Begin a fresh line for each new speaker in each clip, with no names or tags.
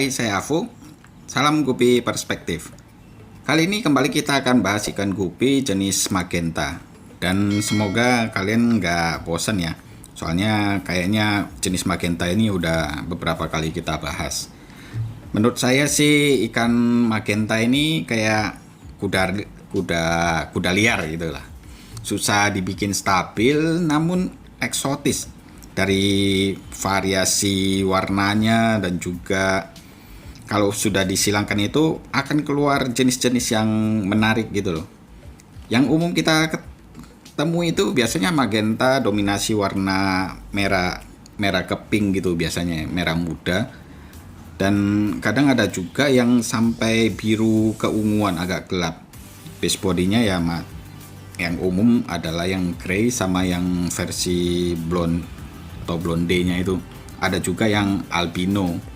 Hai, saya Afu. Salam Gupi Perspektif. Kali ini kembali kita akan bahas ikan gupi jenis magenta. Dan semoga kalian nggak bosan ya. Soalnya kayaknya jenis magenta ini udah beberapa kali kita bahas. Menurut saya sih ikan magenta ini kayak kuda kuda kuda liar gitu lah. Susah dibikin stabil namun eksotis dari variasi warnanya, dan juga kalau sudah disilangkan itu akan keluar jenis-jenis yang menarik gitu loh. Yang umum kita ketemu itu biasanya magenta dominasi warna merah, merah ke pink gitu, biasanya merah muda. Dan kadang ada juga yang sampai biru keunguan agak gelap. Base bodinya ya yang umum adalah yang grey sama yang versi blonde atau blonde-nya itu. Ada juga yang albino.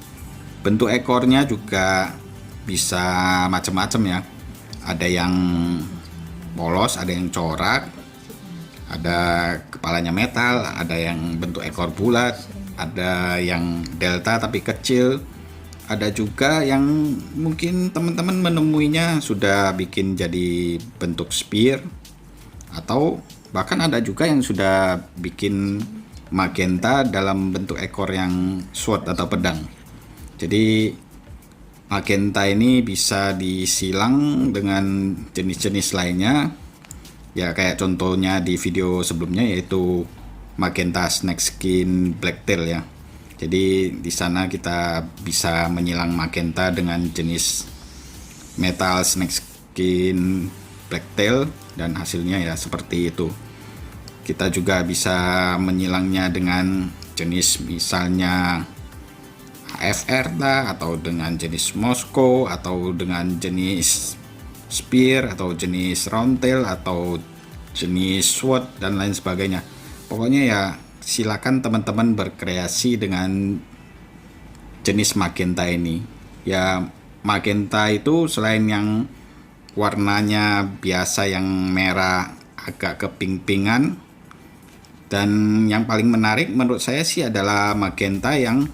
Bentuk ekornya juga bisa macam-macam ya. Ada yang polos, ada yang corak, ada kepalanya metal, ada yang bentuk ekor bulat, ada yang delta tapi kecil. Ada juga yang mungkin teman-teman menemuinya sudah bikin jadi bentuk spear, atau bahkan ada juga yang sudah bikin magenta dalam bentuk ekor yang sword atau pedang. Jadi magenta ini bisa disilang dengan jenis-jenis lainnya. Ya kayak contohnya di video sebelumnya, yaitu magenta snake skin blacktail ya. Jadi di sana kita bisa menyilang magenta dengan jenis metal snake skin blacktail, dan hasilnya ya seperti itu. Kita juga bisa menyilangnya dengan jenis misalnya HFR lah, atau dengan jenis Moskow, atau dengan jenis spear, atau jenis roundtail, atau jenis sword, dan lain sebagainya. Pokoknya ya silakan teman-teman berkreasi dengan jenis magenta ini. Ya magenta itu selain yang warnanya biasa yang merah agak keping-pingan, dan yang paling menarik menurut saya sih adalah magenta yang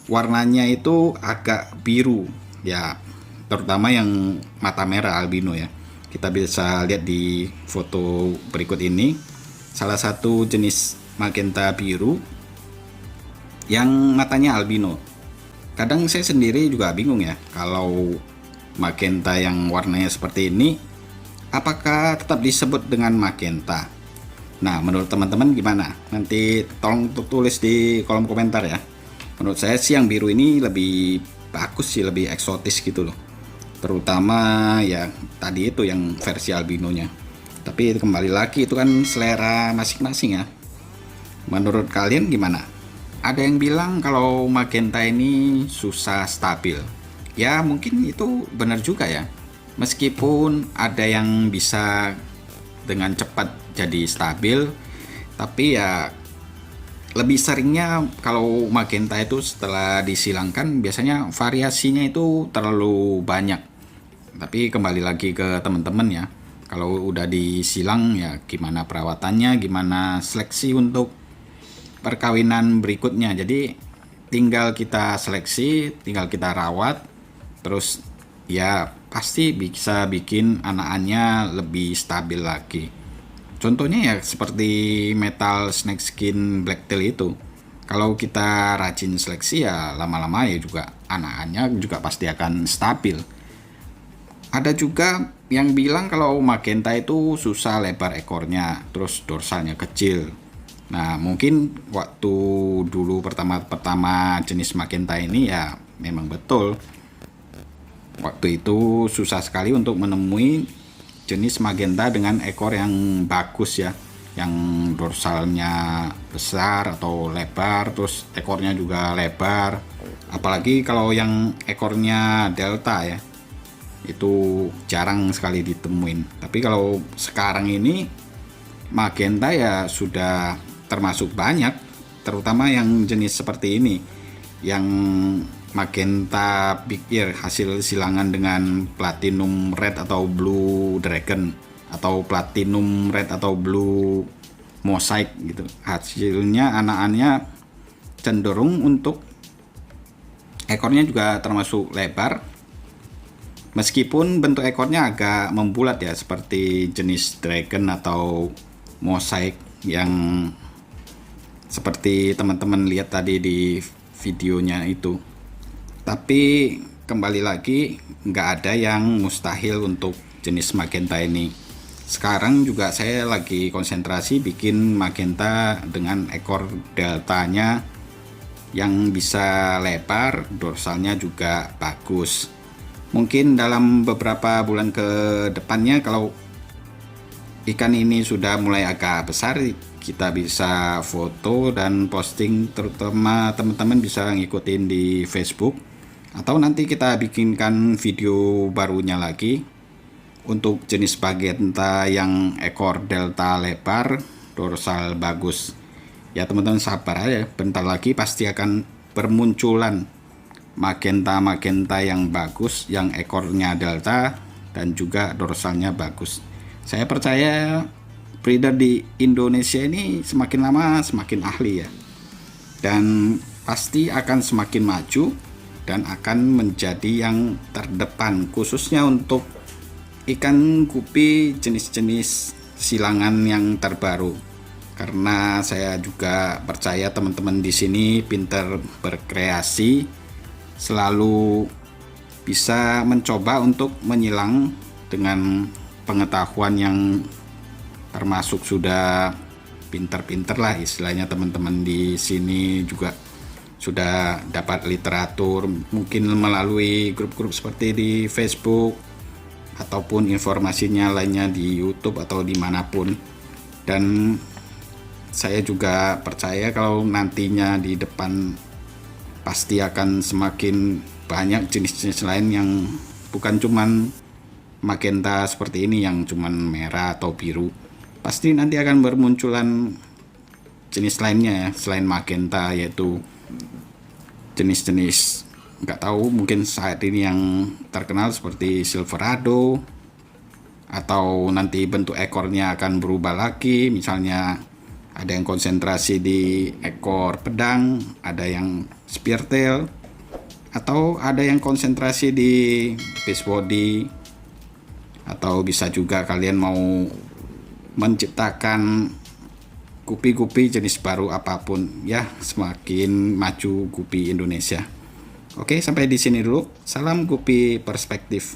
warnanya itu agak biru ya, terutama yang mata merah albino ya. Kita bisa lihat di foto berikut ini salah satu jenis magenta biru yang matanya albino. Kadang saya sendiri juga bingung ya, kalau magenta yang warnanya seperti ini apakah tetap disebut dengan magenta? Nah, menurut teman-teman gimana? Nanti tolong tulis di kolom komentar ya. Menurut saya sih yang biru ini lebih bagus sih, lebih eksotis gitu loh. Terutama ya tadi itu yang versi albinonya. Tapi kembali lagi itu kan selera masing-masing ya. Menurut kalian gimana? Ada yang bilang kalau magenta ini susah stabil. Ya mungkin itu benar juga ya. Meskipun ada yang bisa dengan cepat jadi stabil, tapi ya lebih seringnya kalau magenta itu setelah disilangkan biasanya variasinya itu terlalu banyak. Tapi kembali lagi ke teman-teman ya, kalau udah disilang ya gimana perawatannya, gimana seleksi untuk perkawinan berikutnya. Jadi tinggal kita seleksi, tinggal kita rawat, terus ya pasti bisa bikin anakannya lebih stabil lagi. Contohnya ya seperti metal snake skin blacktail itu. Kalau kita rajin seleksi ya lama-lama ya juga anakannya juga pasti akan stabil. Ada juga yang bilang kalau magenta itu susah lebar ekornya, terus dorsalnya kecil. Nah mungkin waktu dulu pertama jenis magenta ini ya memang betul. Waktu itu susah sekali untuk menemui jenis magenta dengan ekor yang bagus ya, yang dorsalnya besar atau lebar, terus ekornya juga lebar. Apalagi kalau yang ekornya delta ya, itu jarang sekali ditemuin. Tapi kalau sekarang ini magenta ya sudah termasuk banyak, terutama yang jenis seperti ini, yang magenta big ear hasil silangan dengan platinum red atau blue dragon, atau platinum red atau blue mosaic gitu. Hasilnya anakannya cenderung untuk Ekornya juga termasuk lebar, meskipun bentuk ekornya agak membulat ya, seperti jenis dragon atau mosaic yang seperti teman-teman lihat tadi di videonya itu. Tapi kembali lagi, nggak ada yang mustahil untuk jenis magenta ini. Sekarang juga saya lagi konsentrasi bikin magenta dengan ekor deltanya yang bisa lebar, dorsalnya juga bagus. Mungkin dalam beberapa bulan ke depannya, kalau ikan ini sudah mulai agak besar, kita bisa foto dan posting, terutama teman-teman bisa ngikutin di Facebook, atau nanti kita bikinkan video barunya lagi untuk jenis magenta yang ekor delta lebar, dorsal bagus. Ya teman-teman sabar aja, bentar lagi pasti akan bermunculan magenta-magenta yang bagus, yang ekornya delta dan juga dorsalnya bagus. Saya percaya breeder di Indonesia ini semakin lama semakin ahli ya, dan pasti akan semakin maju dan akan menjadi yang terdepan, khususnya untuk ikan gupi jenis-jenis silangan yang terbaru. Karena saya juga percaya teman-teman di sini pintar berkreasi, selalu bisa mencoba untuk menyilang dengan pengetahuan yang termasuk sudah pinter-pinter lah istilahnya. Teman-teman di sini juga sudah dapat literatur, mungkin melalui grup-grup seperti di Facebook ataupun informasinya lainnya di YouTube atau dimanapun. Dan saya juga percaya kalau nantinya di depan pasti akan semakin banyak jenis-jenis lain yang bukan cuman magenta seperti ini yang cuman merah atau biru. Pasti nanti akan bermunculan jenis lainnya ya selain magenta, yaitu jenis-jenis nggak tahu, mungkin saat ini yang terkenal seperti silverado, atau nanti bentuk ekornya akan berubah lagi, misalnya ada yang konsentrasi di ekor pedang, ada yang speartail, atau ada yang konsentrasi di base body, atau bisa juga kalian mau menciptakan gupi-gupi jenis baru apapun ya, semakin maju gupi Indonesia. Oke, sampai di sini dulu. Salam gupi perspektif.